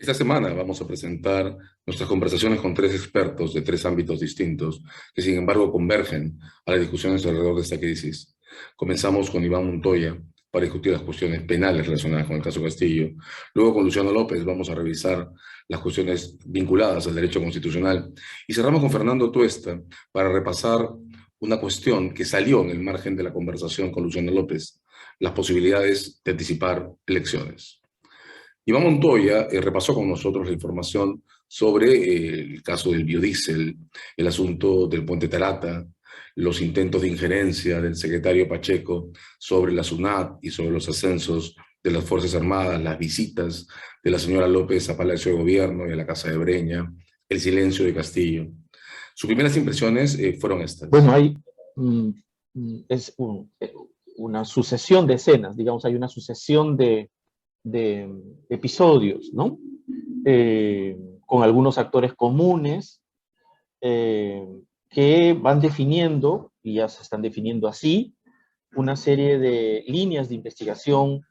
Esta semana vamos a presentar nuestras conversaciones con tres expertos de tres ámbitos distintos, que sin embargo convergen a las discusiones alrededor de esta crisis. Comenzamos con Iván Montoya para discutir las cuestiones penales relacionadas con el caso Castillo. Luego con Luciano López vamos a revisar las cuestiones vinculadas al derecho constitucional. Y cerramos con Fernando Tuesta para repasar una cuestión que salió en el margen de la conversación con Luciano López, las posibilidades de anticipar elecciones. Iván Montoya repasó con nosotros la información sobre el caso del biodiesel, el asunto del puente Tarata, los intentos de injerencia del secretario Pacheco sobre la SUNAT y sobre los ascensos de las Fuerzas Armadas, las visitas de la señora López a Palacio de Gobierno y a la Casa de Breña, el silencio de Castillo. Sus primeras impresiones fueron estas. Bueno, hay una sucesión de escenas, digamos, hay una sucesión de episodios, ¿no? Con algunos actores comunes que van definiendo, y ya se están definiendo así, una serie de líneas de investigación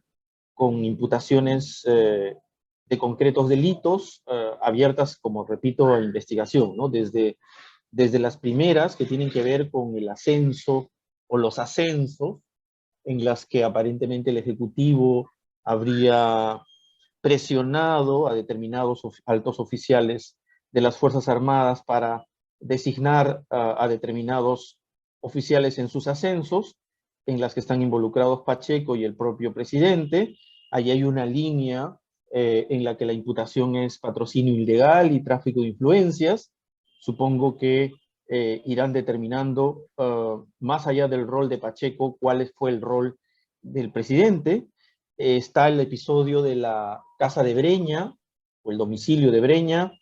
con imputaciones de concretos delitos abiertas, como repito, a investigación, ¿no? Desde las primeras que tienen que ver con el ascenso o los ascensos, en las que aparentemente el Ejecutivo habría presionado a determinados altos oficiales de las Fuerzas Armadas para designar a determinados oficiales en sus ascensos, en las que están involucrados Pacheco y el propio presidente. Ahí hay una línea en la que la imputación es patrocinio ilegal y tráfico de influencias. Supongo que irán determinando, más allá del rol de Pacheco, cuál fue el rol del presidente. Está el episodio de la casa de Breña, o el domicilio de Breña,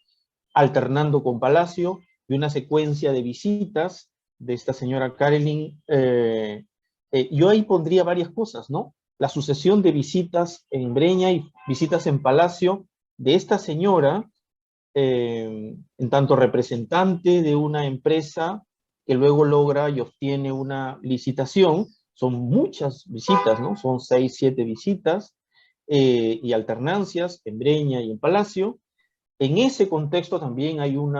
alternando con Palacio, y una secuencia de visitas de esta señora Karelin. Yo ahí pondría varias cosas, ¿no? La sucesión de visitas en Breña y visitas en Palacio de esta señora, en tanto representante de una empresa que luego logra y obtiene una licitación. Son muchas visitas, ¿no? Son 6, 7 visitas y alternancias en Breña y en Palacio. En ese contexto también hay un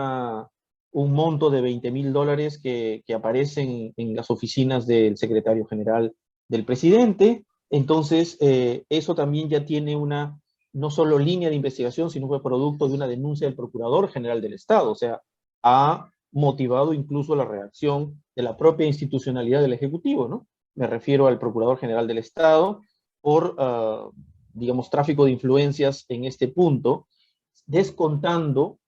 monto de $20.000 que aparecen en las oficinas del secretario general del presidente. Entonces, eso también ya tiene una, no solo línea de investigación, sino fue producto de una denuncia del Procurador General del Estado. O sea, ha motivado incluso la reacción de la propia institucionalidad del Ejecutivo, ¿no? Me refiero al Procurador General del Estado por, digamos, tráfico de influencias en este punto, descontando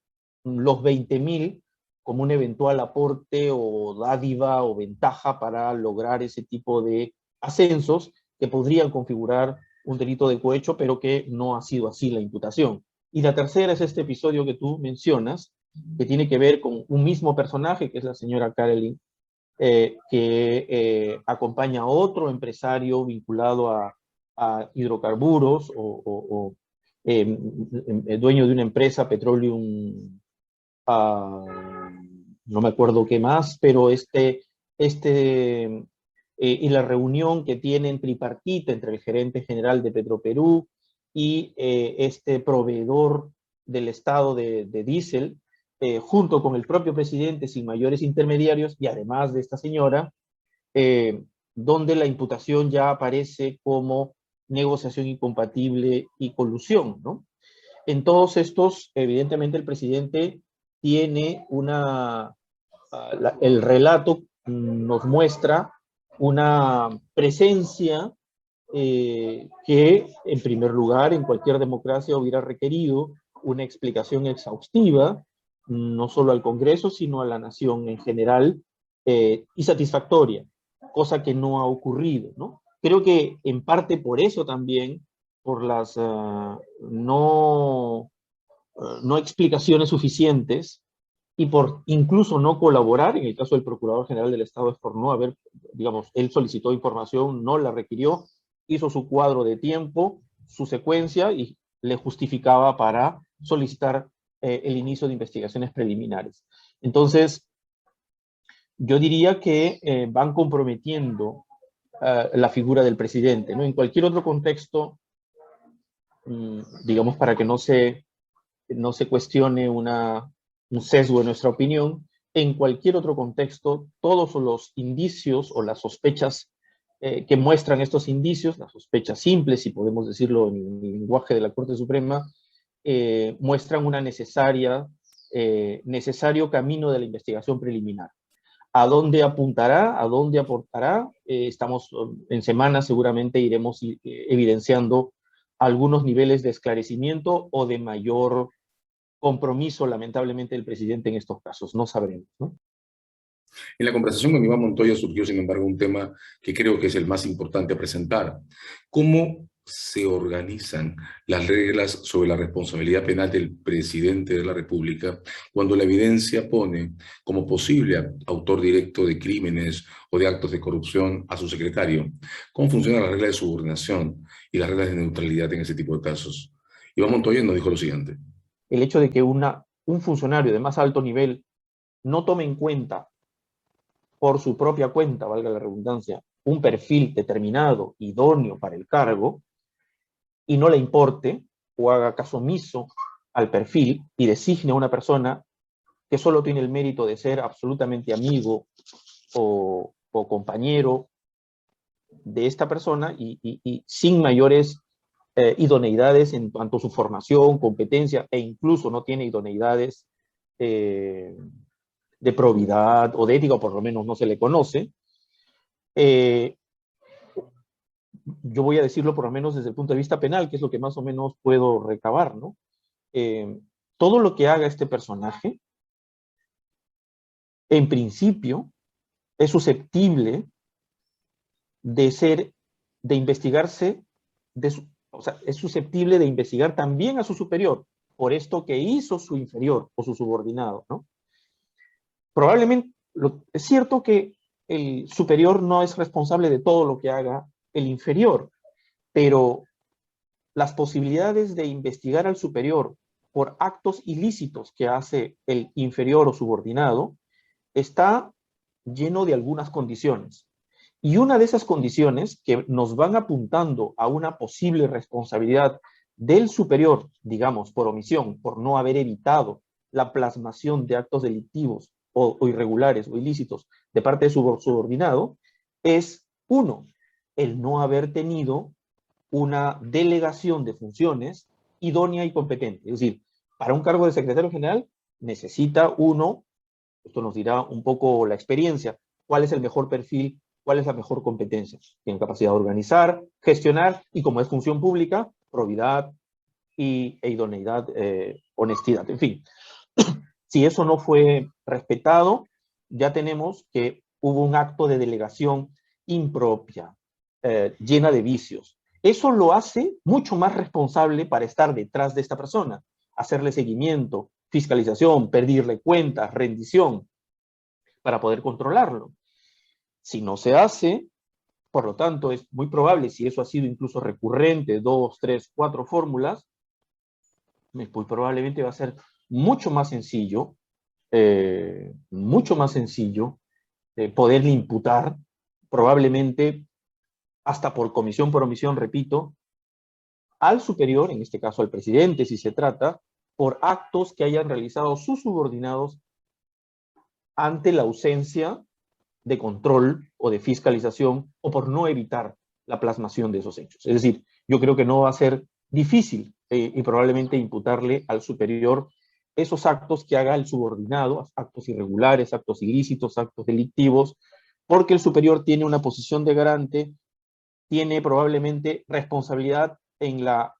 los 20.000 como un eventual aporte o dádiva o ventaja para lograr ese tipo de ascensos que podrían configurar un delito de cohecho, pero que no ha sido así la imputación. Y la tercera es este episodio que tú mencionas, que tiene que ver con un mismo personaje, que es la señora Karelin, que acompaña a otro empresario vinculado a hidrocarburos dueño de una empresa, Petroleum, no me acuerdo qué más, pero y la reunión que tienen tripartita entre el gerente general de Petroperú y este proveedor del Estado de diésel, junto con el propio presidente, sin mayores intermediarios, y además de esta señora, donde la imputación ya aparece como negociación incompatible y colusión, ¿no? En todos estos, evidentemente, el presidente tiene el relato nos muestra una presencia que, en primer lugar, en cualquier democracia hubiera requerido una explicación exhaustiva, no solo al Congreso, sino a la nación en general, y satisfactoria, cosa que no ha ocurrido, ¿no? Creo que en parte por eso también, por las no explicaciones suficientes y por incluso no colaborar, en el caso del Procurador General del Estado es por no haber, digamos, él solicitó información, no la requirió, hizo su cuadro de tiempo, su secuencia y le justificaba para solicitar el inicio de investigaciones preliminares. Entonces, yo diría que van comprometiendo la figura del presidente, ¿no? En cualquier otro contexto, digamos, para que no se no se cuestione un sesgo de nuestra opinión. En cualquier otro contexto, todos los indicios o las sospechas que muestran estos indicios, las sospechas simples, si podemos decirlo en el lenguaje de la Corte Suprema, muestran una necesario camino de la investigación preliminar. ¿A dónde apuntará? ¿A dónde aportará? Estamos en semanas, seguramente iremos evidenciando algunos niveles de esclarecimiento o de mayor compromiso, lamentablemente, del presidente en estos casos. No sabremos, ¿no? En la conversación con Iván Montoya surgió, sin embargo, un tema que creo que es el más importante a presentar. ¿Cómo se organizan las reglas sobre la responsabilidad penal del presidente de la República cuando la evidencia pone como posible autor directo de crímenes o de actos de corrupción a su secretario? ¿Cómo funcionan las reglas de subordinación y las reglas de neutralidad en ese tipo de casos? Iván Montoya nos dijo lo siguiente. El hecho de que un funcionario de más alto nivel no tome en cuenta por su propia cuenta, valga la redundancia, un perfil determinado, idóneo para el cargo, y no le importe o haga caso omiso al perfil y designe a una persona que solo tiene el mérito de ser absolutamente amigo o compañero de esta persona y sin mayores idoneidades en cuanto a su formación, competencia, e incluso no tiene idoneidades de probidad o de ética, o por lo menos no se le conoce. Yo voy a decirlo por lo menos desde el punto de vista penal, que es lo que más o menos puedo recabar, ¿no? Todo lo que haga este personaje, en principio, es susceptible de investigarse, o sea, es susceptible de investigar también a su superior, por esto que hizo su inferior o su subordinado, ¿no? Probablemente, es cierto que el superior no es responsable de todo lo que haga el inferior, pero las posibilidades de investigar al superior por actos ilícitos que hace el inferior o subordinado está lleno de algunas condiciones. Y una de esas condiciones que nos van apuntando a una posible responsabilidad del superior, digamos, por omisión, por no haber evitado la plasmación de actos delictivos o irregulares o ilícitos de parte de su subordinado, es, uno, el no haber tenido una delegación de funciones idónea y competente. Es decir, para un cargo de secretario general necesita uno, esto nos dirá un poco la experiencia, cuál es el mejor perfil, cuál es la mejor competencia. Tiene capacidad de organizar, gestionar y, como es función pública, probidad e idoneidad, honestidad. En fin, si eso no fue respetado, ya tenemos que hubo un acto de delegación impropia, llena de vicios. Eso lo hace mucho más responsable para estar detrás de esta persona, hacerle seguimiento, fiscalización, pedirle cuentas, rendición, para poder controlarlo. Si no se hace, por lo tanto, es muy probable, si eso ha sido incluso recurrente, 2, 3, 4 fórmulas, muy probablemente va a ser mucho más sencillo poderle imputar, probablemente hasta por comisión por omisión, repito, al superior, en este caso al presidente, si se trata, por actos que hayan realizado sus subordinados ante la ausencia de control o de fiscalización o por no evitar la plasmación de esos hechos. Es decir, yo creo que no va a ser difícil y probablemente imputarle al superior esos actos que haga el subordinado, actos irregulares, actos ilícitos, actos delictivos, porque el superior tiene una posición de garante, tiene probablemente responsabilidad en la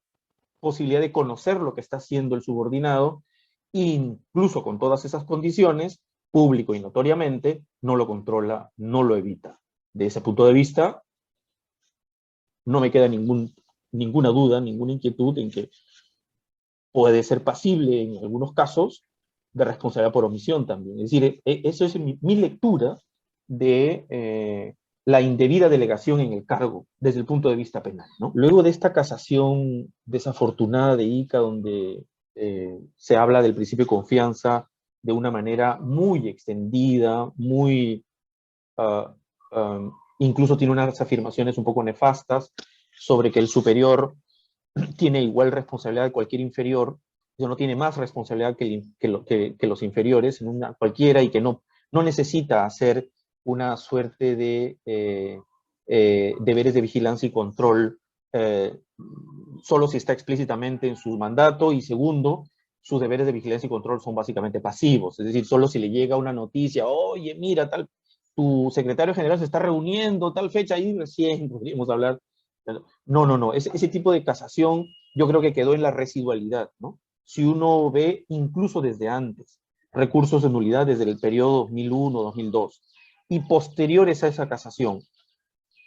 posibilidad de conocer lo que está haciendo el subordinado, e incluso con todas esas condiciones, público y notoriamente, no lo controla, no lo evita. De ese punto de vista, no me queda ninguna duda, ninguna inquietud en que puede ser pasible en algunos casos de responsabilidad por omisión también. Es decir, eso es mi lectura de la indebida delegación en el cargo desde el punto de vista penal, ¿no? Luego de esta casación desafortunada de Ica, donde se habla del principio de confianza de una manera muy extendida, incluso tiene unas afirmaciones un poco nefastas sobre que el superior tiene igual responsabilidad de cualquier inferior. ya no tiene más responsabilidad que los inferiores en una cualquiera y que no necesita hacer una suerte de deberes de vigilancia y control solo si está explícitamente en su mandato, y segundo, sus deberes de vigilancia y control son básicamente pasivos, es decir, solo si le llega una noticia, oye, mira, tu secretario general se está reuniendo tal fecha, y recién podríamos hablar. No, ese tipo de casación yo creo que quedó en la residualidad, ¿no? Si uno ve incluso desde antes, recursos de nulidad desde el periodo 2001-2002, y posteriores a esa casación,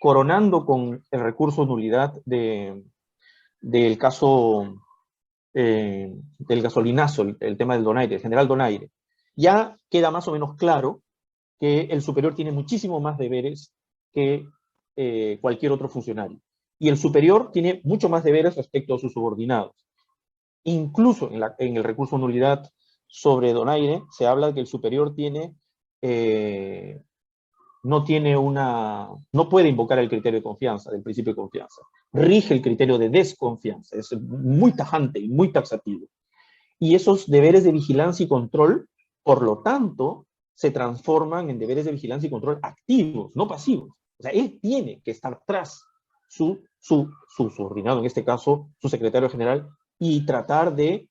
coronando con el recurso de nulidad del caso del gasolinazo, el tema del donaire, el general Donaire, ya queda más o menos claro que el superior tiene muchísimo más deberes que cualquier otro funcionario. Y el superior tiene mucho más deberes respecto a sus subordinados. Incluso en el recurso de nulidad sobre Donaire se habla de que el superior tiene no puede invocar el criterio de confianza, del principio de confianza. Rige el criterio de desconfianza, es muy tajante y muy taxativo. Y esos deberes de vigilancia y control, por lo tanto, se transforman en deberes de vigilancia y control activos, no pasivos. O sea, él tiene que estar tras su subordinado, en este caso, su secretario general, y tratar de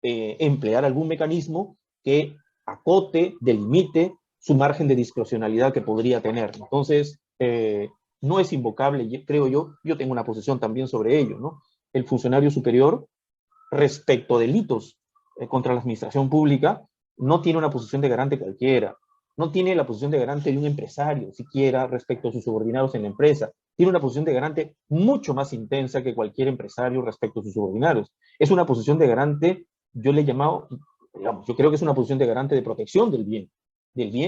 emplear algún mecanismo que acote, delimite su margen de discrecionalidad que podría tener. Entonces, no es invocable, creo yo tengo una posición también sobre ello, ¿no? El funcionario superior, respecto a delitos contra la administración pública, no tiene una posición de garante cualquiera, no tiene la posición de garante de un empresario, siquiera respecto a sus subordinados en la empresa, tiene una posición de garante mucho más intensa que cualquier empresario respecto a sus subordinados. Es una posición de garante, yo le he llamado, digamos, yo creo que es una posición de garante de protección del bien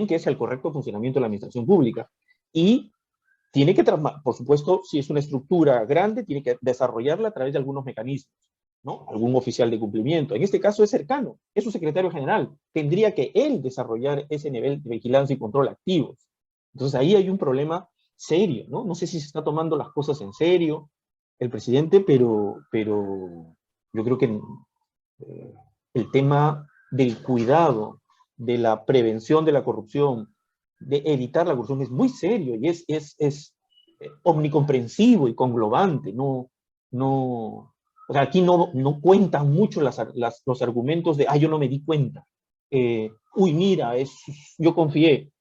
que es el correcto funcionamiento de la administración pública. Y tiene que, por supuesto, si es una estructura grande, tiene que desarrollarla a través de algunos mecanismos, ¿no? Algún oficial de cumplimiento. En este caso es cercano, es su secretario general. Tendría que él desarrollar ese nivel de vigilancia y control activos. Entonces ahí hay un problema serio, ¿no? No sé si se está tomando las cosas en serio el presidente, pero yo creo que el tema del cuidado, de la prevención de la corrupción, de evitar la corrupción es muy serio y es omnicomprensivo y conglobante. O sea, aquí no cuentan mucho los argumentos de, yo no me di cuenta. Uy, mira, yo confié.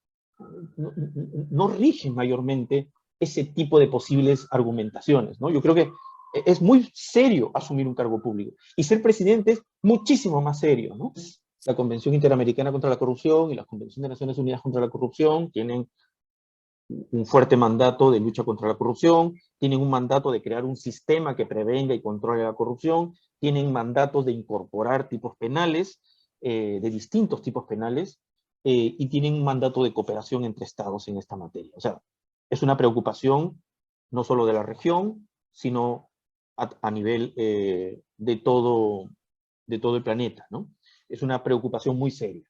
No rigen mayormente ese tipo de posibles argumentaciones, ¿no? Yo creo que es muy serio asumir un cargo público. Y ser presidente es muchísimo más serio, ¿no? La Convención Interamericana contra la Corrupción y la Convención de Naciones Unidas contra la Corrupción tienen un fuerte mandato de lucha contra la corrupción, tienen un mandato de crear un sistema que prevenga y controle la corrupción, tienen mandatos de incorporar tipos penales, de distintos tipos penales, y tienen un mandato de cooperación entre estados en esta materia. O sea, es una preocupación no solo de la región, sino a nivel de todo el planeta, ¿no? Es una preocupación muy seria.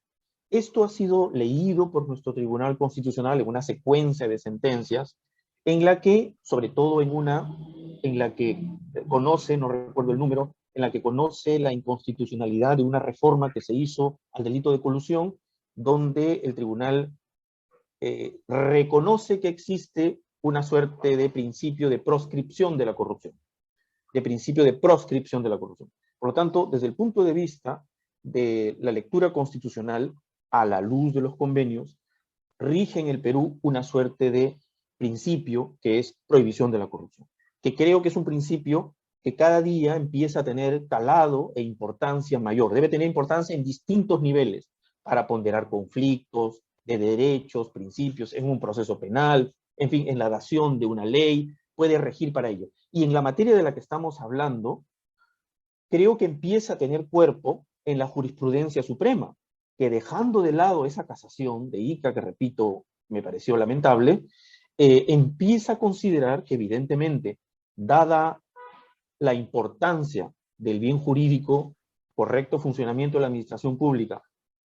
Esto ha sido leído por nuestro Tribunal Constitucional en una secuencia de sentencias en la que, sobre todo en la que conoce, no recuerdo el número, en la que conoce la inconstitucionalidad de una reforma que se hizo al delito de colusión, donde el tribunal reconoce que existe una suerte de principio de proscripción de la corrupción, de principio de proscripción de la corrupción. Por lo tanto, desde el punto de vista de la lectura constitucional, a la luz de los convenios, rige en el Perú una suerte de principio que es prohibición de la corrupción, que creo que es un principio que cada día empieza a tener calado e importancia mayor. Debe tener importancia en distintos niveles para ponderar conflictos de derechos, principios, en un proceso penal, en fin, en la dación de una ley, puede regir para ello. Y en la materia de la que estamos hablando, creo que empieza a tener cuerpo en la jurisprudencia suprema, que dejando de lado esa casación de Ica, que repito, me pareció lamentable, empieza a considerar que evidentemente, dada la importancia del bien jurídico, correcto funcionamiento de la administración pública,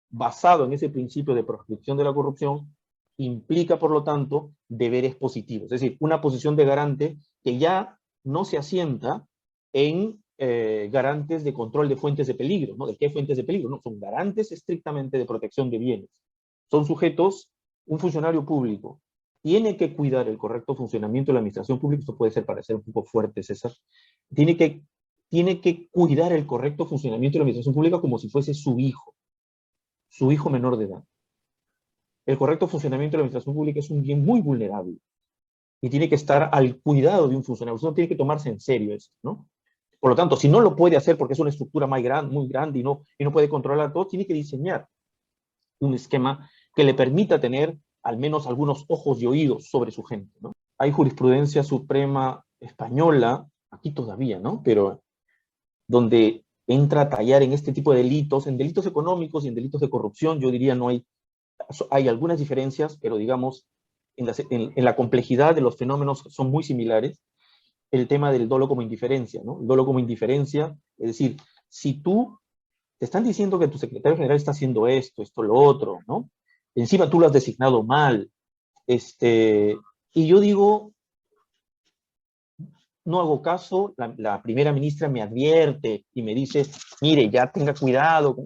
basado en ese principio de proscripción de la corrupción, implica, por lo tanto, deberes positivos. Es decir, una posición de garante que ya no se asienta en garantes de control de fuentes de peligro, ¿no? ¿De qué fuentes de peligro? No, son garantes estrictamente de protección de bienes. Son sujetos, un funcionario público tiene que cuidar el correcto funcionamiento de la administración pública. Esto puede ser para ser un poco fuerte, César. Tiene que cuidar el correcto funcionamiento de la administración pública como si fuese su hijo menor de edad. El correcto funcionamiento de la administración pública es un bien muy vulnerable y tiene que estar al cuidado de un funcionario. Usted no tiene que tomarse en serio esto, ¿no? Por lo tanto, si no lo puede hacer porque es una estructura muy grande y no puede controlar todo, tiene que diseñar un esquema que le permita tener al menos algunos ojos y oídos sobre su gente, ¿no? Hay jurisprudencia suprema española, aquí todavía, ¿no? Pero donde entra a tallar en este tipo de delitos, en delitos económicos y en delitos de corrupción. Yo diría no hay algunas diferencias, pero digamos, en la complejidad de los fenómenos son muy similares. El tema del dolo como indiferencia, ¿no? El dolo como indiferencia, es decir, si te están diciendo que tu secretario general está haciendo esto, lo otro, ¿no? Encima tú lo has designado mal, y yo digo, no hago caso, la primera ministra me advierte y me dice, mire, ya tenga cuidado.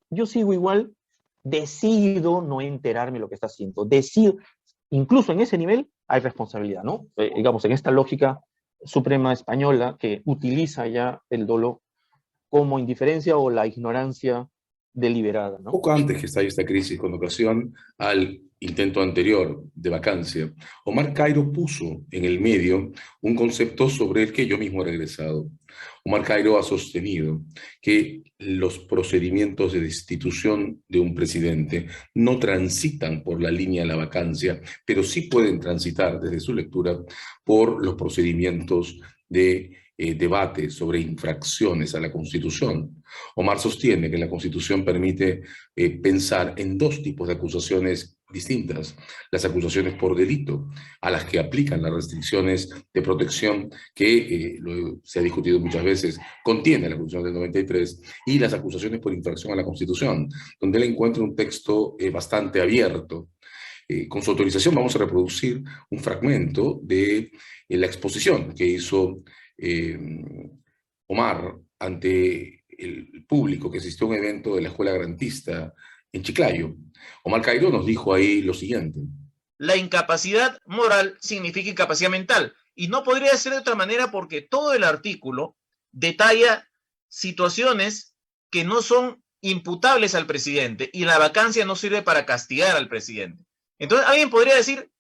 Yo sigo igual, decido no enterarme de lo que está haciendo, decido, incluso en ese nivel hay responsabilidad, ¿no? Digamos, en esta lógica suprema española que utiliza ya el dolo como indiferencia o la ignorancia deliberada, ¿no? Poco antes que estalle esta crisis, con ocasión al intento anterior de vacancia, Omar Cairo puso en el medio un concepto sobre el que yo mismo he regresado. Omar Cairo ha sostenido que los procedimientos de destitución de un presidente no transitan por la línea de la vacancia, pero sí pueden transitar, desde su lectura, por los procedimientos de debate sobre infracciones a la Constitución. Omar sostiene que la Constitución permite pensar en dos tipos de acusaciones distintas: las acusaciones por delito, a las que aplican las restricciones de protección que se ha discutido muchas veces, contiene la Constitución del 93, y las acusaciones por infracción a la Constitución, donde él encuentra un texto bastante abierto. Con su autorización vamos a reproducir un fragmento de la exposición que hizo Omar ante el público que asistió a un evento de la Escuela Grantista en Chiclayo. Omar Cairo nos dijo ahí lo siguiente: la incapacidad moral significa incapacidad mental, y no podría ser de otra manera porque todo el artículo detalla situaciones que no son imputables al presidente, y la vacancia no sirve para castigar al presidente. Entonces alguien podría decir,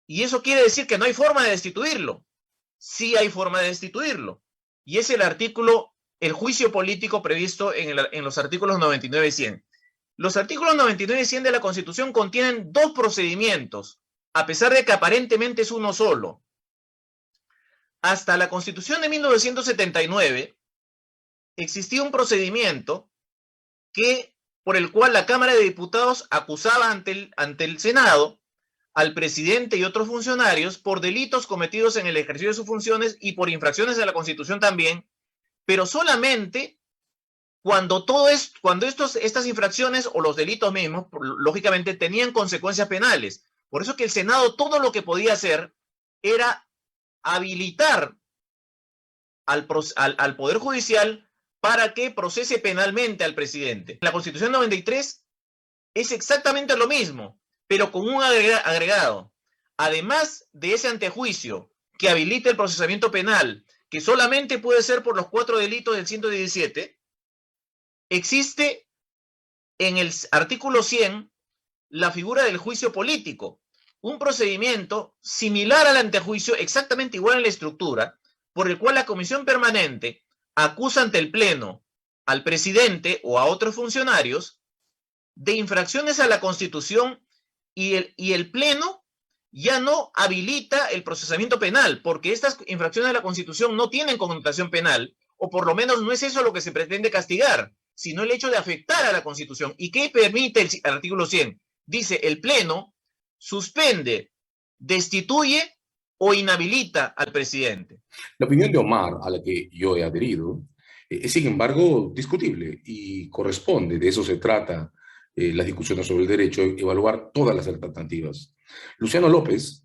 ¿y eso quiere decir que no hay forma de destituirlo? Sí hay forma de destituirlo, y es el artículo, el juicio político previsto en los artículos 99 y 100. Los artículos 99 y 100 de la Constitución contienen dos procedimientos, a pesar de que aparentemente es uno solo. Hasta la Constitución de 1979 existía un procedimiento por el cual la Cámara de Diputados acusaba ante el Senado al presidente y otros funcionarios por delitos cometidos en el ejercicio de sus funciones y por infracciones a la Constitución también, pero solamente cuando estas infracciones o los delitos mismos, lógicamente, tenían consecuencias penales. Por eso que el Senado todo lo que podía hacer era habilitar al Poder Judicial para que procese penalmente al presidente. La Constitución 93 es exactamente lo mismo, pero con un agregado. Además de ese antejuicio que habilita el procesamiento penal, que solamente puede ser por los 4 delitos del 117, existe en el artículo 100 la figura del juicio político, un procedimiento similar al antejuicio, exactamente igual en la estructura, por el cual la comisión permanente acusa ante el Pleno al presidente o a otros funcionarios de infracciones a la Constitución, y el Pleno ya no habilita el procesamiento penal, porque estas infracciones a la Constitución no tienen connotación penal, o por lo menos no es eso lo que se pretende castigar, sino el hecho de afectar a la Constitución. ¿Y qué permite el artículo 100? Dice, el Pleno suspende, destituye o inhabilita al presidente. La opinión de Omar, a la que yo he adherido, es sin embargo discutible y corresponde, de eso se trata las discusiones sobre el derecho, evaluar todas las alternativas. Luciano López,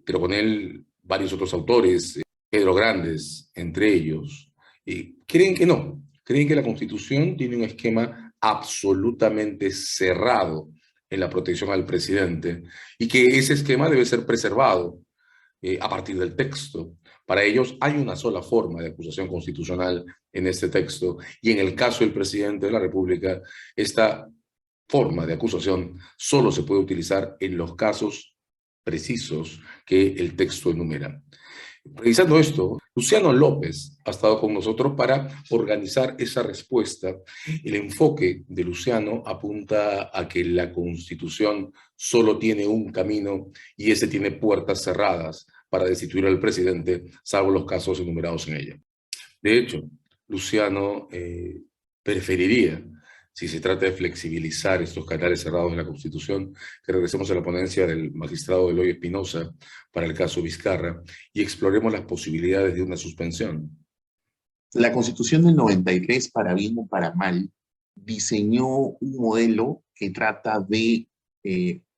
pero con él varios otros autores, Pedro Grandes entre ellos, Y creen que no, creen que la Constitución tiene un esquema absolutamente cerrado en la protección al presidente y que ese esquema debe ser preservado a partir del texto. Para ellos hay una sola forma de acusación constitucional en este texto y en el caso del presidente de la República, esta forma de acusación solo se puede utilizar en los casos precisos que el texto enumera. Revisando esto, Luciano López ha estado con nosotros para organizar esa respuesta. El enfoque de Luciano apunta a que la Constitución solo tiene un camino y ese tiene puertas cerradas para destituir al presidente, salvo los casos enumerados en ella. De hecho, Luciano preferiría, si se trata de flexibilizar estos canales cerrados de la Constitución, que regresemos a la ponencia del magistrado Eloy Espinosa para el caso Vizcarra y exploremos las posibilidades de una suspensión. La Constitución del 93, para bien o para mal, diseñó un modelo que trata de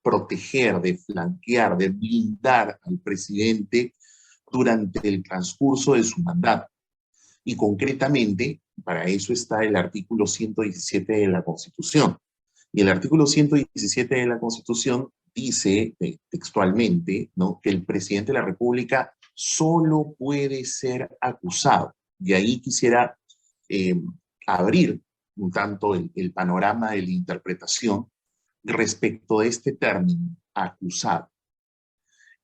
proteger, de flanquear, de blindar al presidente durante el transcurso de su mandato. Y concretamente, para eso está el artículo 117 de la Constitución. Y el artículo 117 de la Constitución dice textualmente, ¿no?, que el presidente de la República solo puede ser acusado. Y ahí quisiera abrir un tanto el panorama de la interpretación respecto de este término, acusado.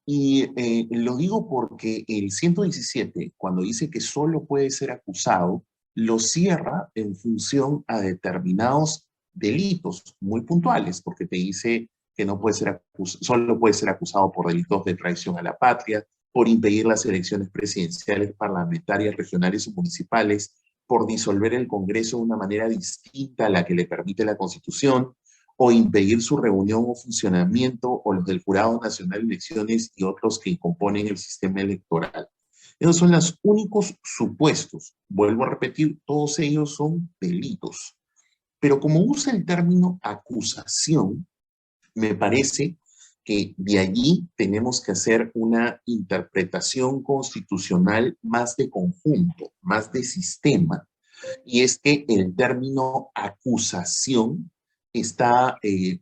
Y lo digo porque el 117, cuando dice que solo puede ser acusado, lo cierra en función a determinados delitos muy puntuales, porque te dice que no puede ser solo puede ser acusado por delitos de traición a la patria, por impedir las elecciones presidenciales, parlamentarias, regionales o municipales, por disolver el Congreso de una manera distinta a la que le permite la Constitución, o impedir su reunión o funcionamiento, o los del Jurado Nacional de Elecciones y otros que componen el sistema electoral. Esos son los únicos supuestos. Vuelvo a repetir, todos ellos son delitos. Pero como usa el término acusación, me parece que de allí tenemos que hacer una interpretación constitucional más de conjunto, más de sistema. Y es que el término acusación está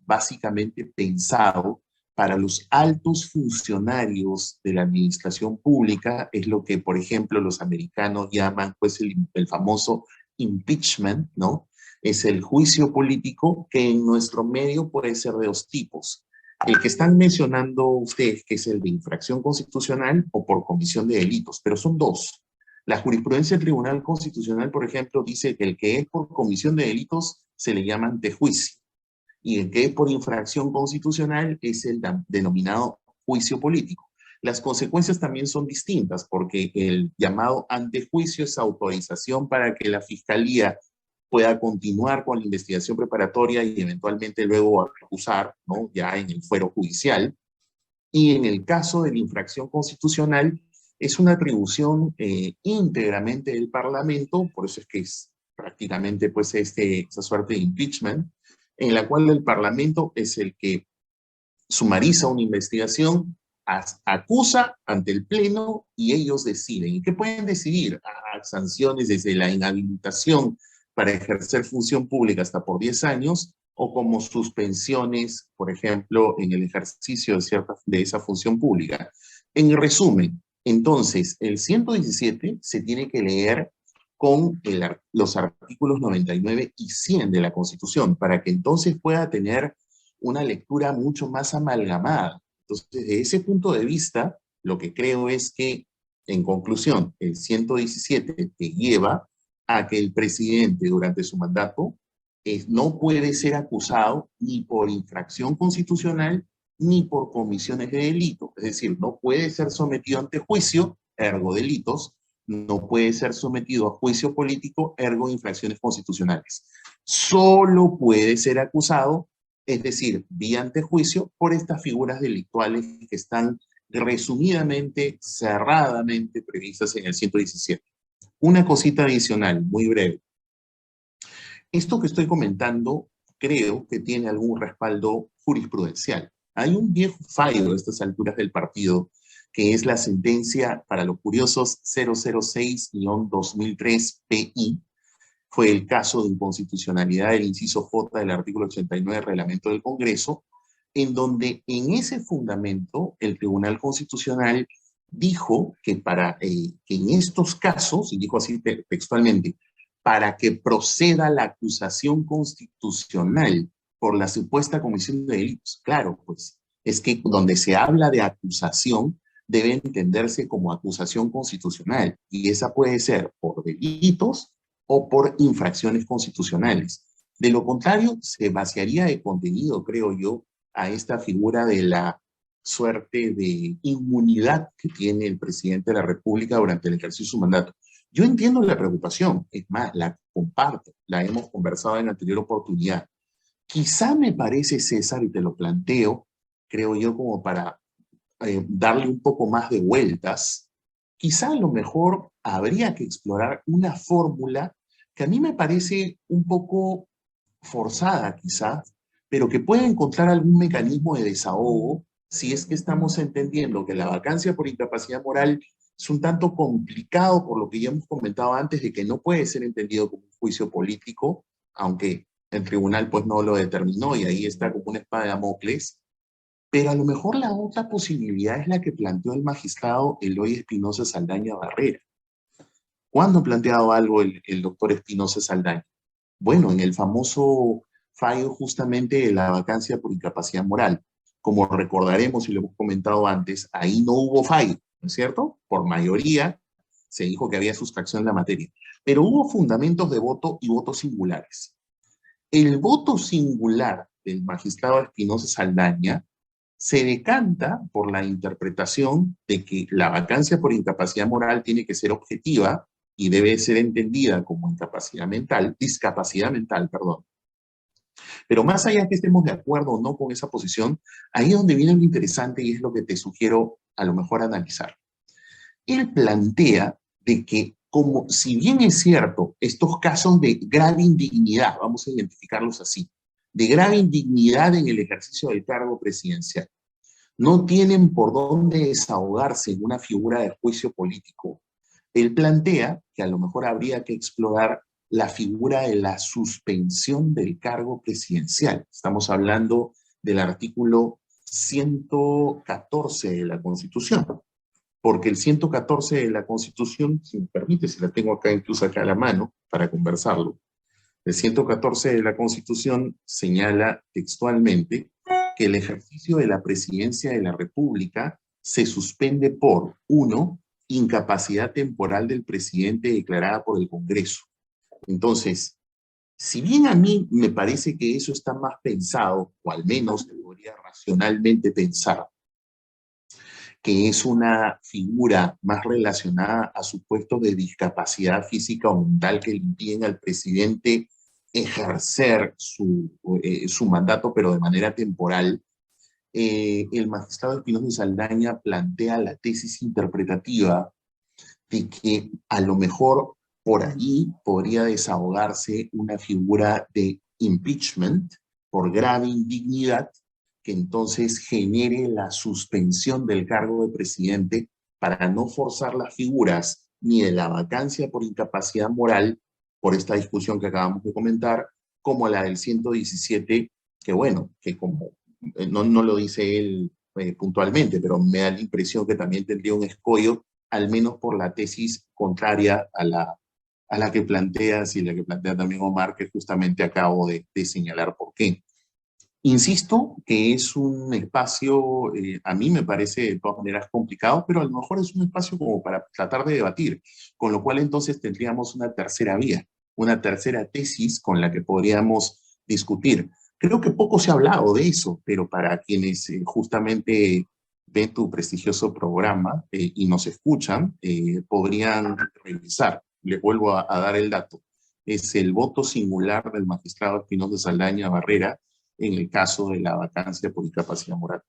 básicamente pensado para los altos funcionarios de la administración pública, es lo que, por ejemplo, los americanos llaman pues el famoso impeachment, ¿no? Es el juicio político que en nuestro medio puede ser de dos tipos. El que están mencionando ustedes, que es el de infracción constitucional o por comisión de delitos, pero son dos. La jurisprudencia del Tribunal Constitucional, por ejemplo, dice que el que es por comisión de delitos se le llama antejuicio, y el que es por infracción constitucional es el denominado juicio político. Las consecuencias también son distintas, porque el llamado antejuicio es autorización para que la Fiscalía pueda continuar con la investigación preparatoria y eventualmente luego acusar, ¿no?, ya en el fuero judicial. Y en el caso de la infracción constitucional, es una atribución íntegramente del Parlamento, por eso es que es prácticamente pues esa suerte de impeachment, en la cual el Parlamento es el que sumariza una investigación, acusa ante el Pleno y ellos deciden. ¿Y qué pueden decidir? Sanciones desde la inhabilitación para ejercer función pública hasta por 10 años, o como suspensiones, por ejemplo, en el ejercicio de esa función pública. En resumen, entonces, el 117 se tiene que leer con los artículos 99 y 100 de la Constitución, para que entonces pueda tener una lectura mucho más amalgamada. Entonces, desde ese punto de vista, lo que creo es que, en conclusión, el 117 te lleva a que el presidente durante su mandato no puede ser acusado ni por infracción constitucional ni por comisiones de delito. Es decir, no puede ser sometido ante juicio, ergo delitos, no puede ser sometido a juicio político, ergo infracciones constitucionales. Solo puede ser acusado, es decir, vía ante juicio, por estas figuras delictuales que están resumidamente, cerradamente previstas en el 117. Una cosita adicional, muy breve. Esto que estoy comentando creo que tiene algún respaldo jurisprudencial. Hay un viejo fallo a estas alturas del partido que es la sentencia, para los curiosos, 006-2003-PI. Fue el caso de inconstitucionalidad del inciso J del artículo 89 del reglamento del Congreso, en donde en ese fundamento el Tribunal Constitucional dijo que que en estos casos, y dijo así textualmente, para que proceda la acusación constitucional por la supuesta comisión de delitos. Claro, pues es que donde se habla de acusación debe entenderse como acusación constitucional, y esa puede ser por delitos o por infracciones constitucionales. De lo contrario, se vaciaría de contenido, creo yo, a esta figura de la suerte de inmunidad que tiene el presidente de la República durante el ejercicio de su mandato. Yo entiendo la preocupación, es más, la comparto, la hemos conversado en anterior oportunidad. Quizá me parece, César, y te lo planteo, creo yo, como para darle un poco más de vueltas, quizá a lo mejor habría que explorar una fórmula que a mí me parece un poco forzada, quizá, pero que puede encontrar algún mecanismo de desahogo si es que estamos entendiendo que la vacancia por incapacidad moral es un tanto complicado por lo que ya hemos comentado antes de que no puede ser entendido como un juicio político, aunque el tribunal pues no lo determinó y ahí está como una espada de Damocles. Pero a lo mejor la otra posibilidad es la que planteó el magistrado Eloy Espinosa Saldaña Barrera. ¿Cuándo ha planteado algo el doctor Espinosa Saldaña? Bueno, en el famoso fallo justamente de la vacancia por incapacidad moral. Como recordaremos y lo hemos comentado antes, ahí no hubo fallo, ¿no es cierto? Por mayoría se dijo que había sustracción en la materia. Pero hubo fundamentos de voto y votos singulares. El voto singular del magistrado Espinosa Saldaña se decanta por la interpretación de que la vacancia por incapacidad moral tiene que ser objetiva y debe ser entendida como discapacidad mental, perdón. Pero más allá de que estemos de acuerdo o no con esa posición, ahí es donde viene lo interesante y es lo que te sugiero a lo mejor analizar. Él plantea de que, como si bien es cierto, estos casos de grave indignidad, vamos a identificarlos así, de grave indignidad en el ejercicio del cargo presidencial, no tienen por dónde desahogarse en una figura de juicio político. Él plantea que a lo mejor habría que explorar la figura de la suspensión del cargo presidencial. Estamos hablando del artículo 114 de la Constitución, porque el 114 de la Constitución, si me permite, si la tengo acá incluso acá a la mano para conversarlo, el 114 de la Constitución señala textualmente que el ejercicio de la presidencia de la República se suspende por, 1, incapacidad temporal del presidente declarada por el Congreso. Entonces, si bien a mí me parece que eso está más pensado, o al menos se podría racionalmente pensar, que es una figura más relacionada a supuestos de discapacidad física o mental que le impiden al presidente ejercer su mandato, pero de manera temporal, el magistrado Espinosa Saldaña plantea la tesis interpretativa de que a lo mejor por allí podría desahogarse una figura de impeachment por grave indignidad que entonces genere la suspensión del cargo de presidente para no forzar las figuras ni de la vacancia por incapacidad moral, por esta discusión que acabamos de comentar, como la del 117, que bueno, que como no lo dice él puntualmente, pero me da la impresión que también tendría un escollo, al menos por la tesis contraria a la que planteas y la que plantea también Omar, que justamente acabo de señalar por qué. Insisto que es un espacio, a mí me parece de todas maneras complicado, pero a lo mejor es un espacio como para tratar de debatir, con lo cual entonces tendríamos una tercera vía, una tercera tesis con la que podríamos discutir. Creo que poco se ha hablado de eso, pero para quienes justamente ven tu prestigioso programa y nos escuchan, podrían revisar. Les vuelvo a dar el dato. Es el voto singular del magistrado Espinosa Saldaña Barrera en el caso de la vacancia por incapacidad moral.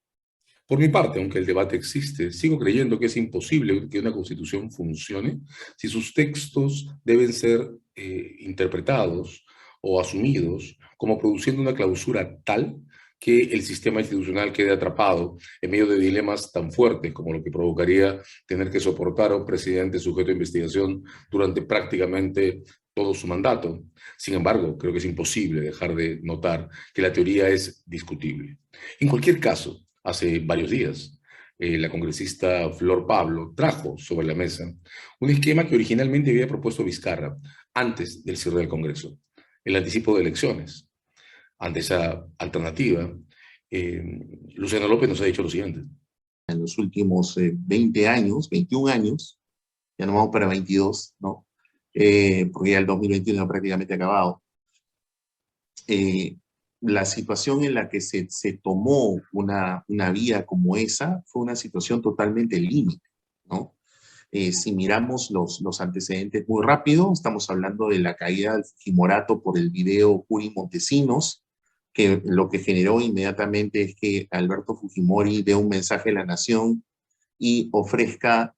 Por mi parte, aunque el debate existe, sigo creyendo que es imposible que una constitución funcione si sus textos deben ser interpretados o asumidos como produciendo una clausura tal que el sistema institucional quede atrapado en medio de dilemas tan fuertes como lo que provocaría tener que soportar a un presidente sujeto a investigación durante prácticamente todo su mandato. Sin embargo, creo que es imposible dejar de notar que la teoría es discutible. En cualquier caso, hace varios días, la congresista Flor Pablo trajo sobre la mesa un esquema que originalmente había propuesto Vizcarra antes del cierre del Congreso, el anticipo de elecciones. Ante esa alternativa, Luciano López nos ha dicho lo siguiente. En los últimos 20 años, 21 años, ya nos vamos para 22, ¿no? Porque ya el 2021 ha prácticamente acabado. La situación en la que se tomó una vía como esa fue una situación totalmente límite, ¿no? Si miramos los antecedentes muy rápido, estamos hablando de la caída del Fujimorato por el video Curi Montesinos, que lo que generó inmediatamente es que Alberto Fujimori dé un mensaje a la nación y ofrezca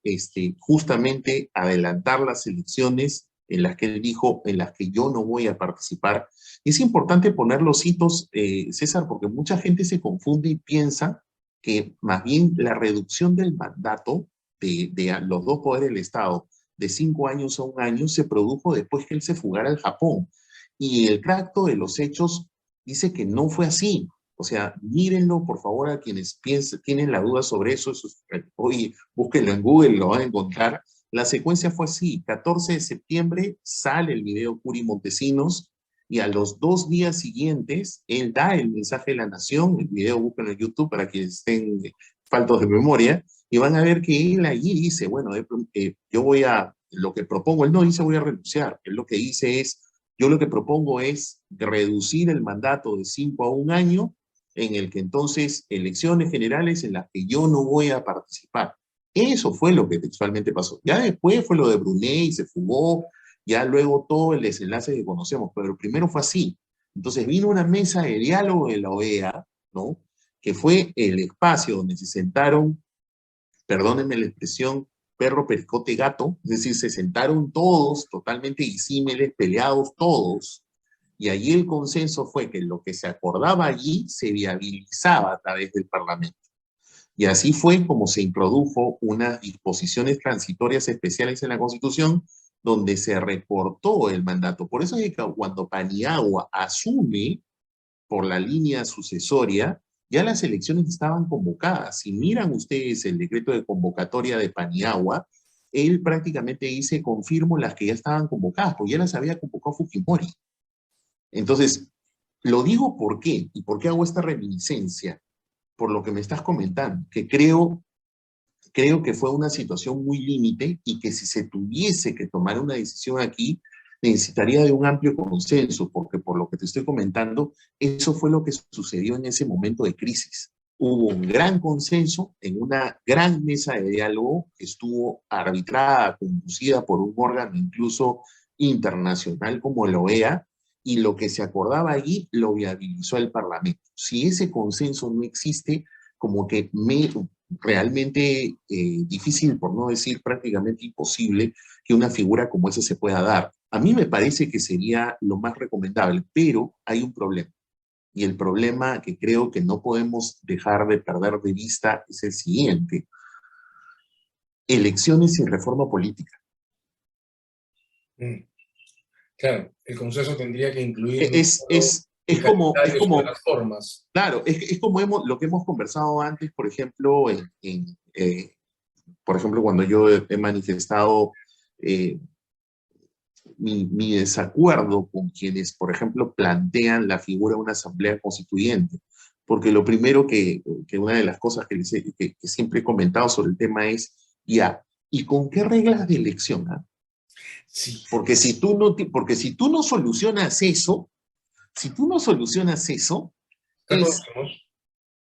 justamente adelantar las elecciones en las que él dijo, en las que yo no voy a participar. Es importante poner los hitos, César, porque mucha gente se confunde y piensa que más bien la reducción del mandato de los dos poderes del Estado de 5 años a 1 año se produjo después que él se fugara al Japón. Y el tracto de los hechos dice que no fue así. O sea, mírenlo, por favor, a quienes tienen la duda sobre eso. Hoy búsquenlo en Google, lo van a encontrar. La secuencia fue así: 14 de septiembre sale el video Curi Montesinos y a los 2 días siguientes él da el mensaje de la nación. El video búsquenlo en YouTube para quienes estén faltos de memoria y van a ver que él allí dice, bueno, yo voy a, lo que propongo, él no dice voy a renunciar, él lo que dice es, yo lo que propongo es reducir el mandato de 5 a 1 año, en el que entonces elecciones generales en las que yo no voy a participar. Eso fue lo que textualmente pasó. Ya después fue lo de Brunei, se fugó, ya luego todo el desenlace que conocemos, pero primero fue así. Entonces vino una mesa de diálogo de la OEA, ¿no? Que fue el espacio donde se sentaron, perdónenme la expresión, perro, pericote, gato, es decir, se sentaron todos totalmente disímiles, peleados todos, y allí el consenso fue que lo que se acordaba allí se viabilizaba a través del Parlamento. Y así fue como se introdujo unas disposiciones transitorias especiales en la Constitución donde se recortó el mandato. Por eso es que cuando Paniagua asume por la línea sucesoria, ya las elecciones estaban convocadas. Si miran ustedes el decreto de convocatoria de Paniagua, él prácticamente dice, confirmo las que ya estaban convocadas, porque ya las había convocado Fujimori. Entonces, lo digo ¿por qué? ¿Y por qué hago esta reminiscencia? Por lo que me estás comentando, que creo que fue una situación muy límite y que si se tuviese que tomar una decisión aquí, necesitaría de un amplio consenso, porque por lo que te estoy comentando, eso fue lo que sucedió en ese momento de crisis. Hubo un gran consenso en una gran mesa de diálogo que estuvo arbitrada, conducida por un órgano incluso internacional como la OEA, y lo que se acordaba allí lo viabilizó el Parlamento. Si ese consenso no existe, como que realmente difícil, por no decir prácticamente imposible, que una figura como esa se pueda dar. A mí me parece que sería lo más recomendable, pero hay un problema. Y el problema que creo que no podemos dejar de perder de vista es el siguiente: elecciones sin reforma política. Claro, el consenso tendría que incluir Es como, las formas. Claro, es como lo que hemos conversado antes, por ejemplo, por ejemplo, cuando yo he manifestado mi desacuerdo con quienes, por ejemplo, plantean la figura de una asamblea constituyente. Porque lo primero que una de las cosas que siempre he comentado sobre el tema es, ya, ¿y con qué reglas de elección? ¿Ah? Sí. Porque si tú no solucionas eso, es,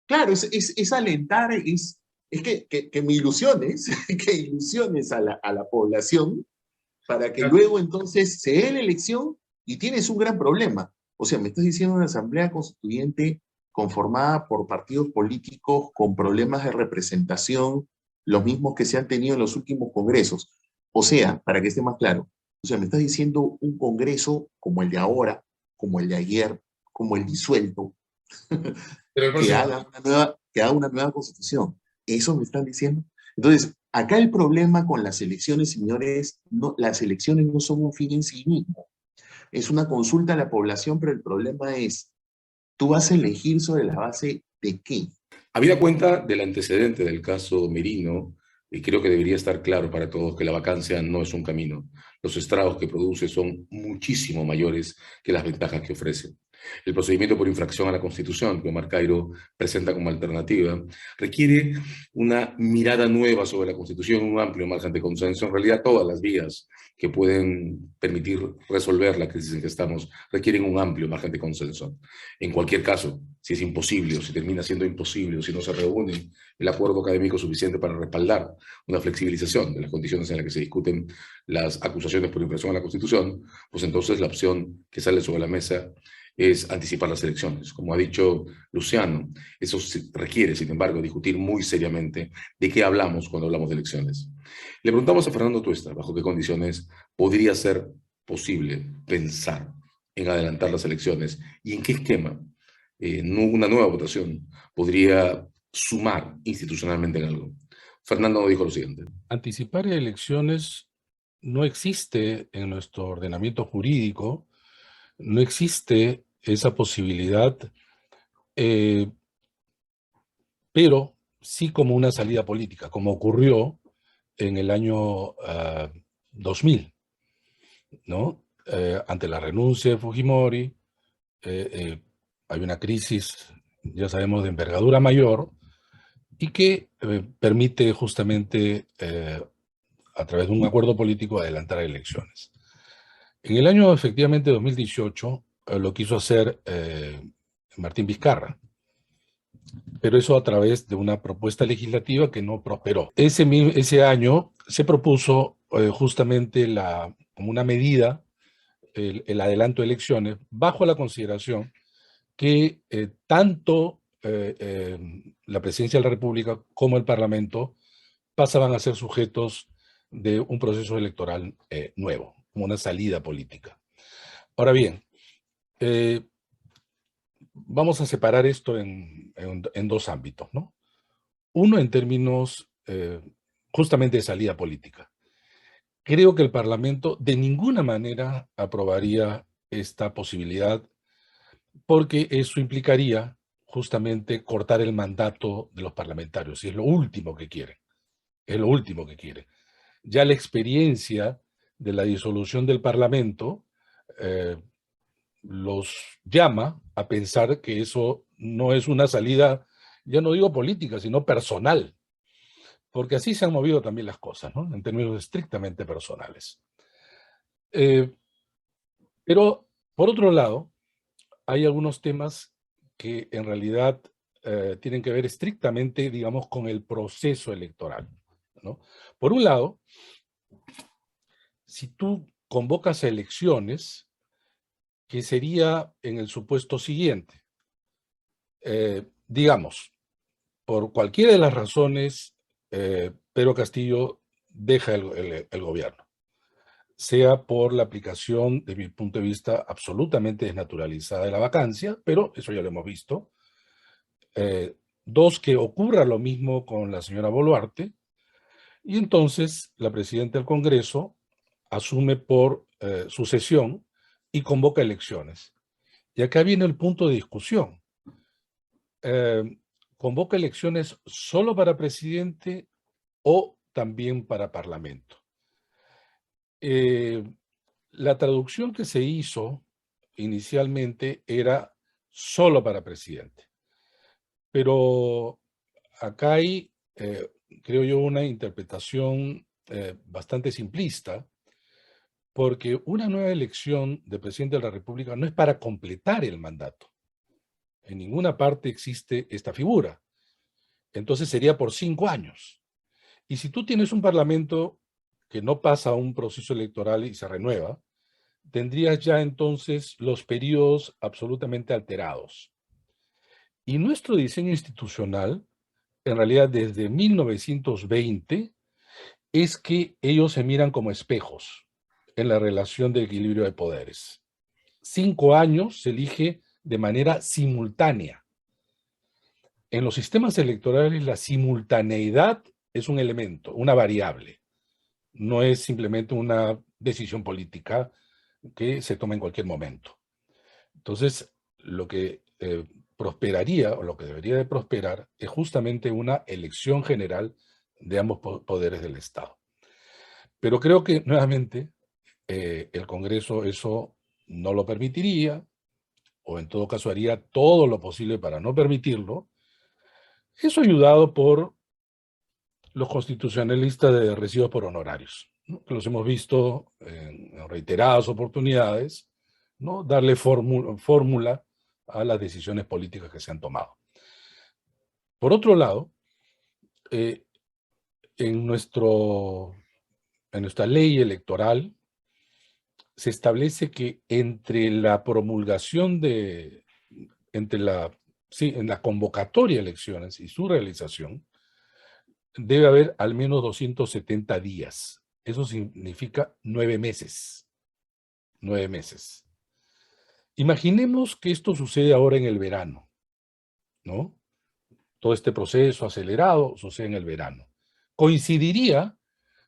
claro, es alentar, es que me ilusiones, que ilusiones a la población para que luego entonces se dé la elección y tienes un gran problema. O sea, me estás diciendo una asamblea constituyente conformada por partidos políticos con problemas de representación, los mismos que se han tenido en los últimos congresos. O sea, para que esté más claro, o sea, me estás diciendo un congreso como el de ahora, como el de ayer, como el disuelto, Pero el próximo año. Que haga una nueva constitución. ¿Eso me están diciendo? Entonces, acá el problema con las elecciones, señores, no, las elecciones no son un fin en sí mismo. Es una consulta a la población, pero el problema es, ¿tú vas a elegir sobre la base de qué? Habida cuenta del antecedente del caso Merino, y creo que debería estar claro para todos que la vacancia no es un camino. Los estragos que produce son muchísimo mayores que las ventajas que ofrece. El procedimiento por infracción a la Constitución que Omar Cairo presenta como alternativa requiere una mirada nueva sobre la Constitución, un amplio margen de consenso. En realidad, todas las vías que pueden permitir resolver la crisis en que estamos requieren un amplio margen de consenso. En cualquier caso, si es imposible o si termina siendo imposible o si no se reúne el acuerdo académico suficiente para respaldar una flexibilización de las condiciones en las que se discuten las acusaciones por infracción a la Constitución, pues entonces la opción que sale sobre la mesa es anticipar las elecciones. Como ha dicho Luciano, eso requiere, sin embargo, discutir muy seriamente de qué hablamos cuando hablamos de elecciones. Le preguntamos a Fernando Tuesta bajo qué condiciones podría ser posible pensar en adelantar las elecciones y en qué esquema una nueva votación podría sumar institucionalmente en algo. Fernando nos dijo lo siguiente. Anticipar elecciones no existe en nuestro ordenamiento jurídico, no existe esa posibilidad, pero sí como una salida política, como ocurrió en el año 2000, ¿no? Ante la renuncia de Fujimori, hay una crisis, ya sabemos, de envergadura mayor, y que permite justamente, a través de un acuerdo político, adelantar elecciones. En el año, efectivamente, 2018, lo quiso hacer Martín Vizcarra, pero eso a través de una propuesta legislativa que no prosperó. Ese año se propuso justamente como una medida el adelanto de elecciones, bajo la consideración que tanto la Presidencia de la República como el Parlamento pasaban a ser sujetos de un proceso electoral nuevo, como una salida política. Ahora bien, vamos a separar esto en dos ámbitos, ¿no? Uno en términos justamente de salida política. Creo que el Parlamento de ninguna manera aprobaría esta posibilidad porque eso implicaría justamente cortar el mandato de los parlamentarios y es lo último que quieren. Es lo último que quieren. Ya la experiencia de la disolución del Parlamento los llama a pensar que eso no es una salida, ya no digo política, sino personal, porque así se han movido también las cosas, ¿no? En términos estrictamente personales. Pero, por otro lado, hay algunos temas que en realidad tienen que ver estrictamente, digamos, con el proceso electoral, ¿no? Por un lado, si tú convocas a elecciones, que sería en el supuesto siguiente. Digamos, por cualquiera de las razones, Pedro Castillo deja el gobierno, sea por la aplicación, de mi punto de vista, absolutamente desnaturalizada de la vacancia, pero eso ya lo hemos visto. Dos, que ocurra lo mismo con la señora Boluarte, y entonces la presidenta del Congreso asume por sucesión y convoca elecciones. Y acá viene el punto de discusión. ¿Convoca elecciones solo para presidente o también para parlamento? La traducción que se hizo inicialmente era solo para presidente. Pero acá hay, creo yo, una interpretación bastante simplista, porque una nueva elección de presidente de la República no es para completar el mandato. En ninguna parte existe esta figura. Entonces sería por 5 años. Y si tú tienes un parlamento que no pasa un proceso electoral y se renueva, tendrías ya entonces los periodos absolutamente alterados. Y nuestro diseño institucional, en realidad desde 1920, es que ellos se miran como espejos en la relación de equilibrio de poderes. 5 años se elige de manera simultánea. en los sistemas electorales la simultaneidad es un elemento, una variable. No es simplemente una decisión política que se toma en cualquier momento. Entonces, lo que prosperaría, o lo que debería de prosperar, es justamente una elección general de ambos poderes del Estado. Pero creo que, nuevamente, el Congreso eso no lo permitiría, o en todo caso haría todo lo posible para no permitirlo. Eso ayudado por los constitucionalistas de recibos por honorarios, ¿no? Que los hemos visto en reiteradas oportunidades, ¿no? Darle fórmula a las decisiones políticas que se han tomado. Por otro lado, en nuestra ley electoral se establece que entre la promulgación en la convocatoria de elecciones y su realización, debe haber al menos 270 días. Eso significa 9 meses. 9 meses. Imaginemos que esto sucede ahora en el verano, ¿no? Todo este proceso acelerado sucede en el verano. Coincidiría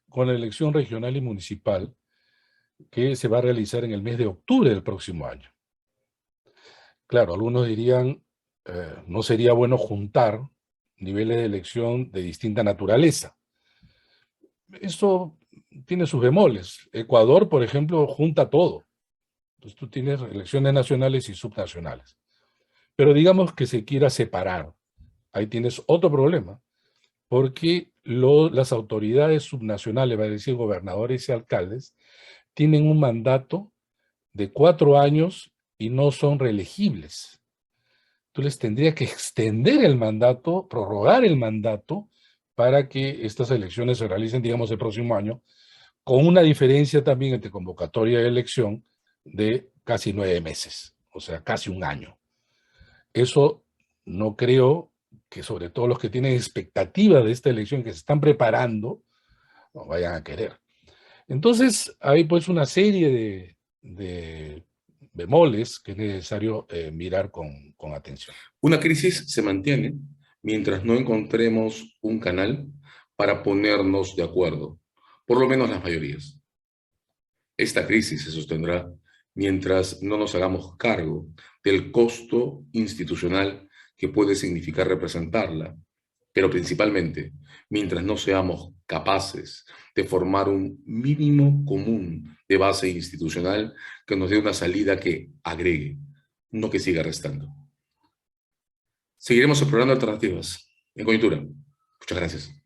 con la elección regional y municipal que se va a realizar en el mes de octubre del próximo año. Claro, algunos dirían, no sería bueno juntar niveles de elección de distinta naturaleza. Eso tiene sus bemoles. Ecuador, por ejemplo, junta todo. Entonces tú tienes elecciones nacionales y subnacionales. Pero digamos que se quiera separar. Ahí tienes otro problema, porque las autoridades subnacionales, va a decir gobernadores y alcaldes, tienen un mandato de 4 años y no son reelegibles. Tú les tendrías que extender el mandato, prorrogar el mandato, para que estas elecciones se realicen, digamos, el próximo año, con una diferencia también entre convocatoria y elección de casi 9 meses, o sea, casi un año. Eso no creo que, sobre todo los que tienen expectativa de esta elección, que se están preparando, no vayan a querer. Entonces, hay pues una serie de bemoles que es necesario mirar con atención. Una crisis se mantiene mientras no encontremos un canal para ponernos de acuerdo, por lo menos las mayorías. Esta crisis se sostendrá mientras no nos hagamos cargo del costo institucional que puede significar representarla, pero principalmente mientras no seamos capaces de formar un mínimo común de base institucional que nos dé una salida que agregue, no que siga restando. Seguiremos explorando alternativas en coyuntura. Muchas gracias.